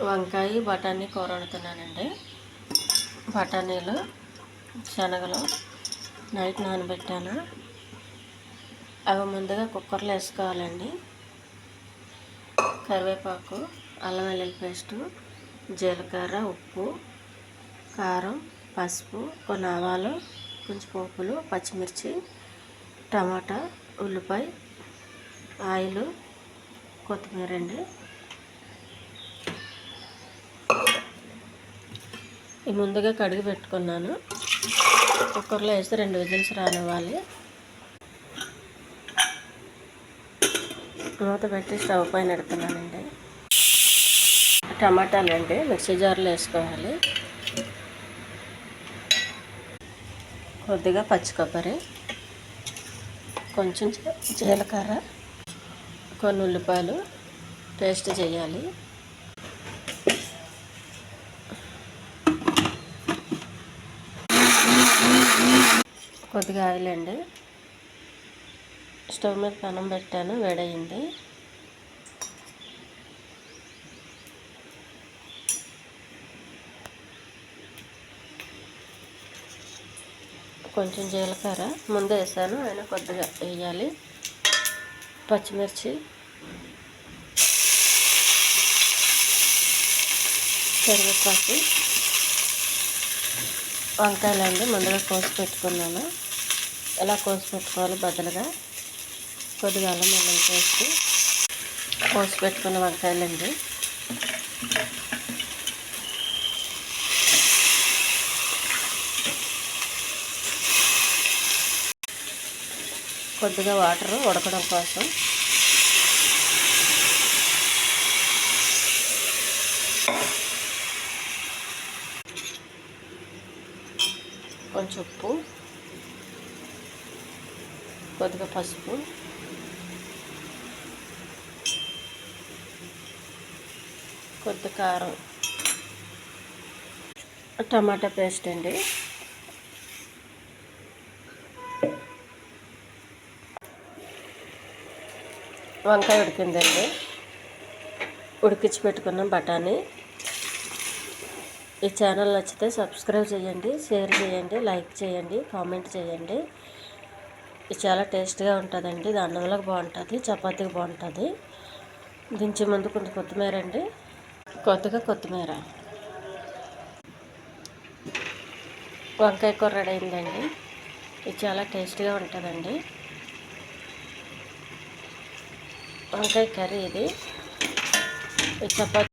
వంకాయ బఠానీ కూర వండుతున్నానండి. బఠానీలు శనగలు నైట్ నానబెట్టాను. అవి ముందుగా కుక్కర్లో వేసుకోవాలండి. కరివేపాకు, అల్లం వెల్లుల్లి పేస్టు, జీలకర్ర, ఉప్పు, కారం, పసుపు, కొన్ని ఆవాలు, కొంచెం పోపులు, పచ్చిమిర్చి, టమాటా, ఉల్లిపాయ, ఆయిల్, కొత్తిమీర అండి. ఈ ముందుగా కడిగి పెట్టుకున్నాను. కుక్కర్లో వేసి 2 విజిల్స్ రానివ్వాలి. మూత పెట్టి స్టవ్ పైన పెడుతున్నానండి. టమాటాలు అండి మిక్సీ జార్లో వేసుకోవాలి. కొద్దిగా పచ్చి కొబ్బరి, కొంచెం జీలకర్ర, కొన్ని ఉల్లిపాయలు పేస్ట్ చేయాలి. కొద్దిగా ఆయిల్ అండి. స్టవ్ మీద పెనం పెట్టాను, వేడయింది. కొంచెం జీలకర్ర ముందే వేసాను, అయినా కొద్దిగా వేయాలి. పచ్చిమిర్చి, కరివేపాకు, వంకాయలండి ముందుగా కోసి పెట్టుకున్నాను. ఎలా కోసి పెట్టుకోవాలి బదులుగా కొద్దిగా అల్లం వెల్లుల్లి పేస్ట్, కోసి పెట్టుకున్న వంకాయలండి. కొద్దిగా వాటర్ ఉడకడం కోసం. కొంచెం ఉప్పు, కొద్దిగా పసుపు, కొద్ది కారం, టమాటా పేస్ట్ అండి. వంకాయ ఉడికిందండి. ఉడికించి పెట్టుకున్నాం బఠానీ. ఈ ఛానల్ నచ్చితే సబ్స్క్రైబ్ చేయండి, షేర్ చేయండి, లైక్ చేయండి, కామెంట్ చేయండి. ఇది చాలా టేస్ట్గా ఉంటుందండి. ఇది అన్నంలోకి బాగుంటుంది, చపాతీకి బాగుంటుంది. దించే ముందు కొంచెం కొత్తిమీర అండి, కొద్దిగా కొత్తిమీర. వంకాయ కూర రెడీ అయిందండి. ఇది చాలా టేస్ట్గా ఉంటుందండి. వంకాయ కర్రీ ఇది. చపాతీ